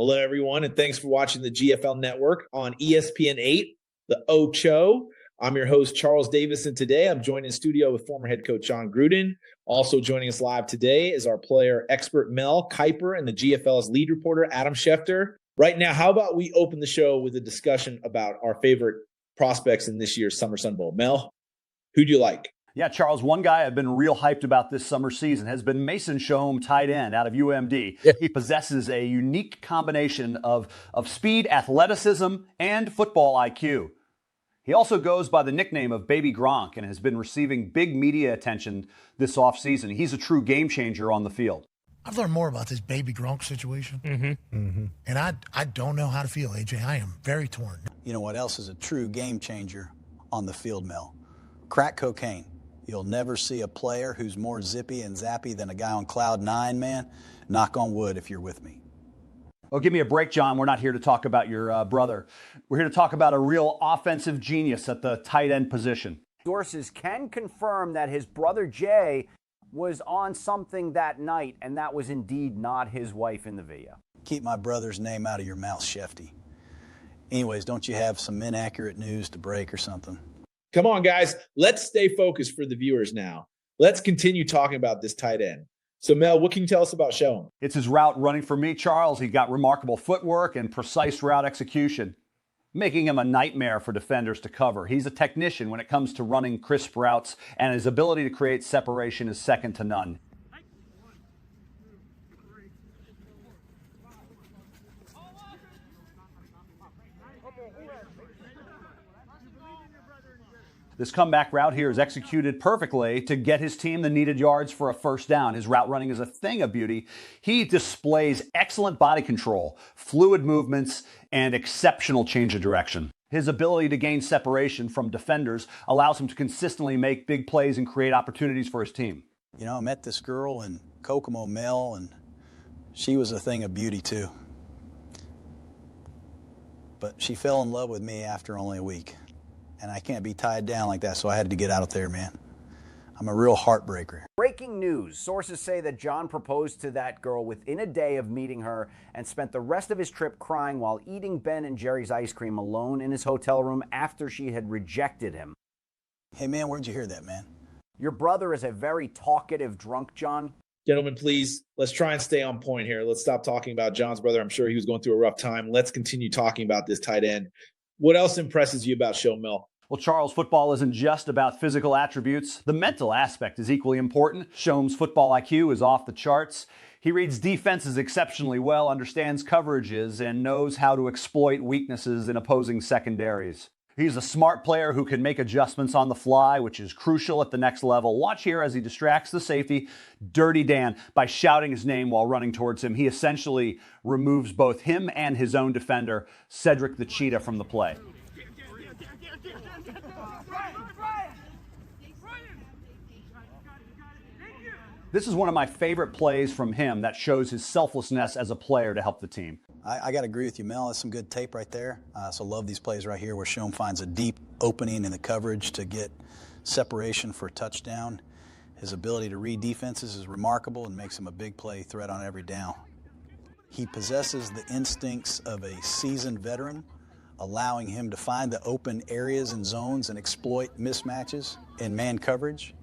Hello, everyone, and thanks for watching the GFL Network on ESPN 8, the Ocho. I'm your host, Charles Davis, and today I'm joined in studio with former head coach John Gruden. Also joining us live today is our player expert Mel Kiper and the GFL's lead reporter Adam Schefter. Right now, how about we open the show with a discussion about our favorite prospects in this year's Summer Sun Bowl? Mel, who do you like? Yeah, Charles, one guy I've been real hyped about this summer season has been Mason Shome, tight end out of UMD. Yeah. He possesses a unique combination of speed, athleticism, and football IQ. He also goes by the nickname of Baby Gronk and has been receiving big media attention this offseason. He's a true game changer on the field. I've learned more about this Baby Gronk situation, and I don't know how to feel, AJ. I am very torn. You know what else is a true game changer on the field, Mel? Crack cocaine. You'll never see a player who's more zippy and zappy than a guy on cloud nine, man. Knock on wood if you're with me. Well, give me a break, John. We're not here to talk about your brother. We're here to talk about a real offensive genius at the tight end position. Sources can confirm that his brother Jay was on something that night, and that was indeed not his wife in the video. Keep my brother's name out of your mouth, Shefty. Anyways, don't you have some inaccurate news to break or something? Come on, guys. Let's stay focused for the viewers now. Let's continue talking about this tight end. So, Mel, what can you tell us about Shome? It's his route running for me, Charles. He got remarkable footwork and precise route execution, making him a nightmare for defenders to cover. He's a technician when it comes to running crisp routes, and his ability to create separation is second to none. This comeback route here is executed perfectly to get his team the needed yards for a first down. His route running is a thing of beauty. He displays excellent body control, fluid movements, and exceptional change of direction. His ability to gain separation from defenders allows him to consistently make big plays and create opportunities for his team. You know, I met this girl in Kokomo, Mel, and she was a thing of beauty too. But she fell in love with me after only a week. And I can't be tied down like that, so I had to get out there, man. I'm a real heartbreaker. Breaking news. Sources say that John proposed to that girl within a day of meeting her and spent the rest of his trip crying while eating Ben and Jerry's ice cream alone in his hotel room after she had rejected him. Hey, man, where'd you hear that, man? Your brother is a very talkative drunk, John. Gentlemen, please, let's try and stay on point here. Let's stop talking about John's brother. I'm sure he was going through a rough time. Let's continue talking about this tight end. What else impresses you about Shome, Mel? Well, Charles, football isn't just about physical attributes. The mental aspect is equally important. Shome's football IQ is off the charts. He reads defenses exceptionally well, understands coverages, and knows how to exploit weaknesses in opposing secondaries. He's a smart player who can make adjustments on the fly, which is crucial at the next level. Watch here as he distracts the safety, Dirty Dan, by shouting his name while running towards him. He essentially removes both him and his own defender, Cedric the Cheetah, from the play. This is one of my favorite plays from him that shows his selflessness as a player to help the team. I got to agree with you, Mel. That's some good tape right there. So love these plays right here where Shome finds a deep opening in the coverage to get separation for a touchdown. His ability to read defenses is remarkable and makes him a big play threat on every down. He possesses the instincts of a seasoned veteran, allowing him to find the open areas and zones and exploit mismatches in man coverage.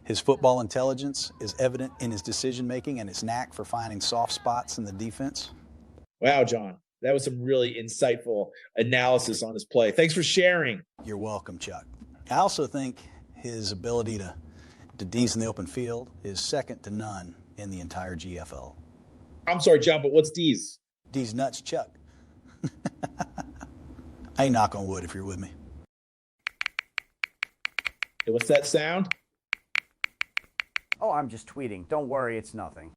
His football intelligence is evident in his decision-making and his knack for finding soft spots in the defense. Wow, John. That was some really insightful analysis on his play. Thanks for sharing. You're welcome, Chuck. I also think his ability to D's in the open field is second to none in the entire GFL. I'm sorry, John, but what's D's? D's nuts, Chuck. I ain't knock on wood if you're with me. Hey, what's that sound? Oh, I'm just tweeting. Don't worry, it's nothing.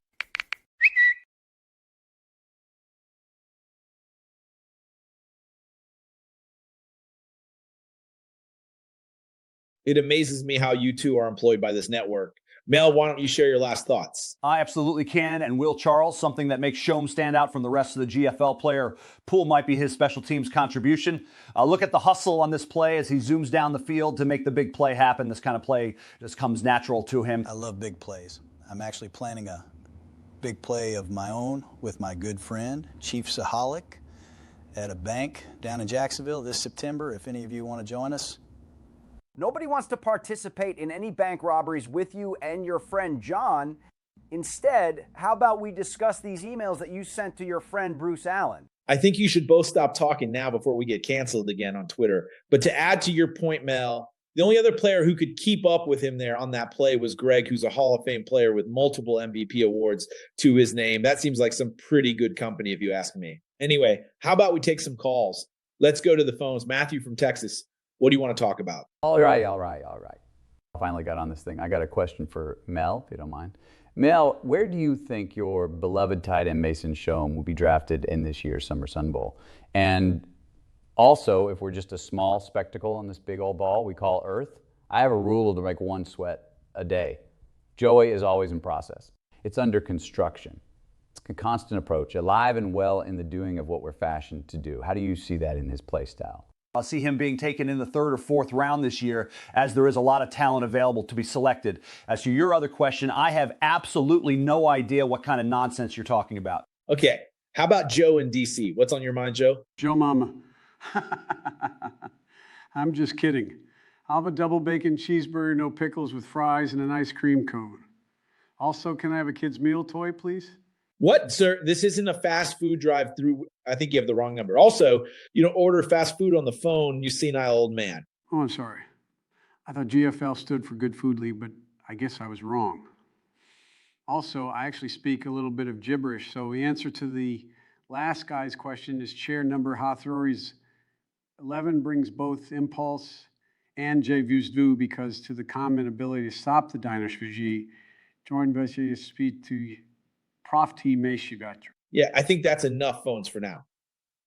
It amazes me how you two are employed by this network. Mel, why don't you share your last thoughts? I absolutely can. And Will Charles, something that makes Shome stand out from the rest of the GFL player pool might be his special teams contribution. Look at the hustle on this play as he zooms down the field to make the big play happen. This kind of play just comes natural to him. I love big plays. I'm actually planning a big play of my own with my good friend, Chief Saholic, at a bank down in Jacksonville this September, if any of you want to join us. Nobody wants to participate in any bank robberies with you and your friend John. Instead, how about we discuss these emails that you sent to your friend Bruce Allen? I think you should both stop talking now before we get canceled again on Twitter. But to add to your point, Mel, the only other player who could keep up with him there on that play was Greg, who's a Hall of Fame player with multiple MVP awards to his name. That seems like some pretty good company, if you ask me. Anyway, how about we take some calls? Let's go to the phones. Matthew from Texas, what do you want to talk about? All right. I finally got on this thing. I got a question for Mel, if you don't mind. Mel, where do you think your beloved tight end Mason Shome will be drafted in this year's Summer Sun Bowl? And also, if we're just a small spectacle on this big old ball we call Earth, I have a rule to make one sweat a day. Joey is always in process. It's under construction. It's a constant approach, alive and well in the doing of what we're fashioned to do. How do you see that in his play style? I'll see him being taken in the 3rd or 4th round this year, as there is a lot of talent available to be selected. As to your other question, I have absolutely no idea what kind of nonsense you're talking about. Okay, how about Joe in D.C.? What's on your mind, Joe? Joe Mama. I'm just kidding. I'll have a double bacon cheeseburger, no pickles, with fries and an ice cream cone. Also, can I have a kid's meal toy, please? What, sir? This isn't a fast food drive-through. I think you have the wrong number. Also, you don't order fast food on the phone, you senile old man. Oh, I'm sorry. I thought GFL stood for Good Food League, but I guess I was wrong. Also, I actually speak a little bit of gibberish, so the answer to the last guy's question is Chair Number Hathori's 11 brings both impulse and J views vu, because to the common ability to stop the dynasty, join Bessie speed to Prof T Meshivatr. Yeah, I think that's enough phones for now.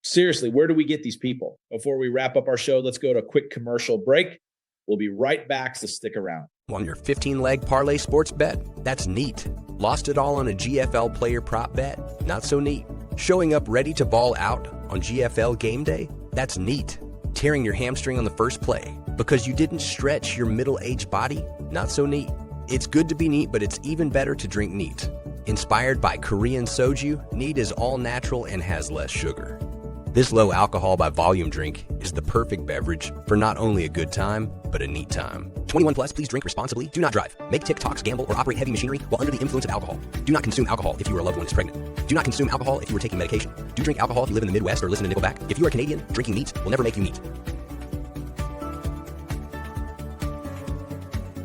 Seriously, where do we get these people? Before we wrap up our show, let's go to a quick commercial break. We'll be right back, so stick around. On your 15-leg parlay sports bet? That's neat. Lost it all on a GFL player prop bet? Not so neat. Showing up ready to ball out on GFL game day? That's neat. Tearing your hamstring on the first play because you didn't stretch your middle-aged body? Not so neat. It's good to be neat, but it's even better to drink neat. Inspired by Korean soju, neat is all natural and has less sugar. This low alcohol by volume drink is the perfect beverage for not only a good time, but a neat time. 21 plus, please drink responsibly. Do not drive, make TikToks, gamble, or operate heavy machinery while under the influence of alcohol. Do not consume alcohol if your loved one is pregnant. Do not consume alcohol if you are taking medication. Do drink alcohol if you live in the Midwest or listen to Nickelback. If you are Canadian, drinking neat will never make you neat.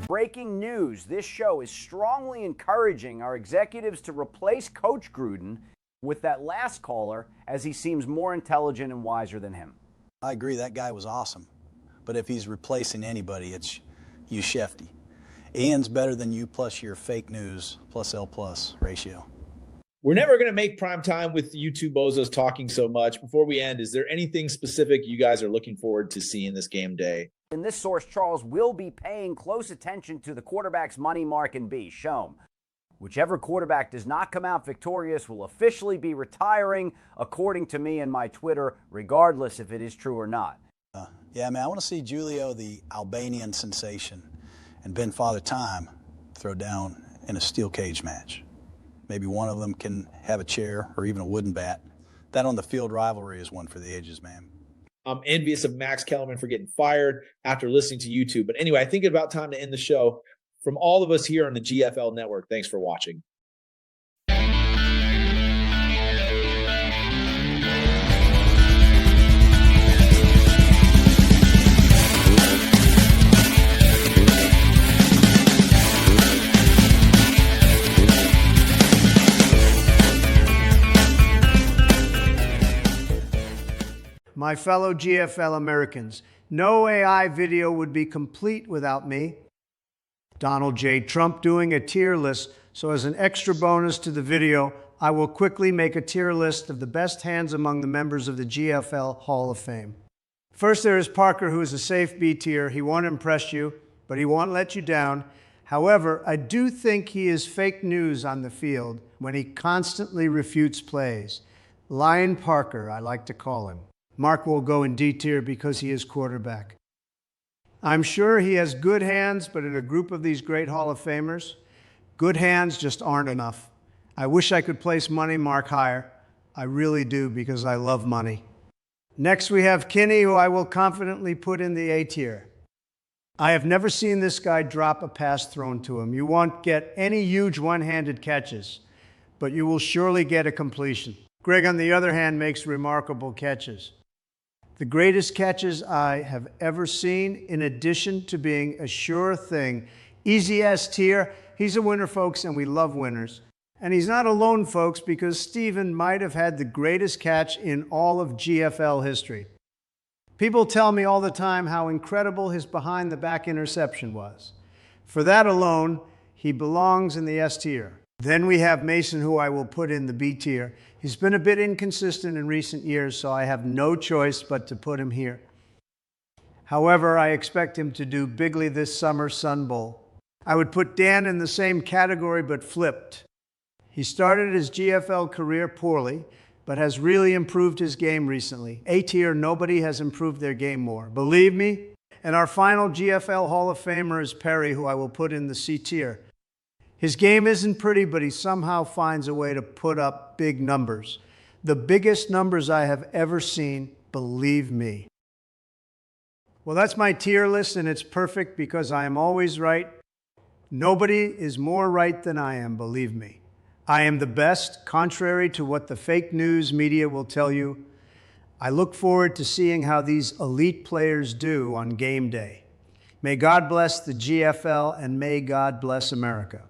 Breaking news. This show is strongly encouraging our executives to replace Coach Gruden with that last caller, as he seems more intelligent and wiser than him. I agree, that guy was awesome. But if he's replacing anybody, it's you, Shefty. Ian's better than you plus your fake news plus L plus ratio. We're never going to make prime time with you two bozos talking so much. Before we end, is there anything specific you guys are looking forward to seeing this game day? In this source, Charles will be paying close attention to the quarterback's money mark and B, Shome. Whichever quarterback does not come out victorious will officially be retiring, according to me and my Twitter, regardless if it is true or not. Yeah, man, I want to see Julio, the Albanian sensation, and Ben Father Time throw down in a steel cage match. Maybe one of them can have a chair or even a wooden bat. That on the field rivalry is one for the ages, man. I'm envious of Max Kellerman for getting fired after listening to you two. But anyway, I think it's about time to end the show. From all of us here on the GFL Network, thanks for watching. My fellow GFL Americans, no AI video would be complete without me. Donald J. Trump doing a tier list, so as an extra bonus to the video, I will quickly make a tier list of the best hands among the members of the GFL Hall of Fame. First, there is Parker, who is a safe B tier. He won't impress you, but he won't let you down. However, I do think he is fake news on the field when he constantly refutes plays. Lion Parker, I like to call him. Mark will go in D tier because he is quarterback. I'm sure he has good hands, but in a group of these great Hall of Famers, good hands just aren't enough. I wish I could place money mark higher. I really do, because I love money. Next, we have Kinney, who I will confidently put in the A tier. I have never seen this guy drop a pass thrown to him. You won't get any huge one-handed catches, but you will surely get a completion. Greg, on the other hand, makes remarkable catches. The greatest catches I have ever seen, in addition to being a sure thing. Easy S tier. He's a winner, folks, and we love winners. And he's not alone, folks, because Steven might have had the greatest catch in all of GFL history. People tell me all the time how incredible his behind-the-back interception was. For that alone, he belongs in the S tier. Then we have Mason, who I will put in the B tier. He's been a bit inconsistent in recent years, so I have no choice but to put him here. However, I expect him to do bigly this summer Sun Bowl. I would put Dan in the same category, but flipped. He started his GFL career poorly, but has really improved his game recently. A tier, nobody has improved their game more. Believe me. And our final GFL Hall of Famer is Perry, who I will put in the C tier. His game isn't pretty, but he somehow finds a way to put up big numbers. The biggest numbers I have ever seen, believe me. Well, that's my tier list, and it's perfect because I am always right. Nobody is more right than I am, believe me. I am the best, contrary to what the fake news media will tell you. I look forward to seeing how these elite players do on game day. May God bless the GFL, and may God bless America.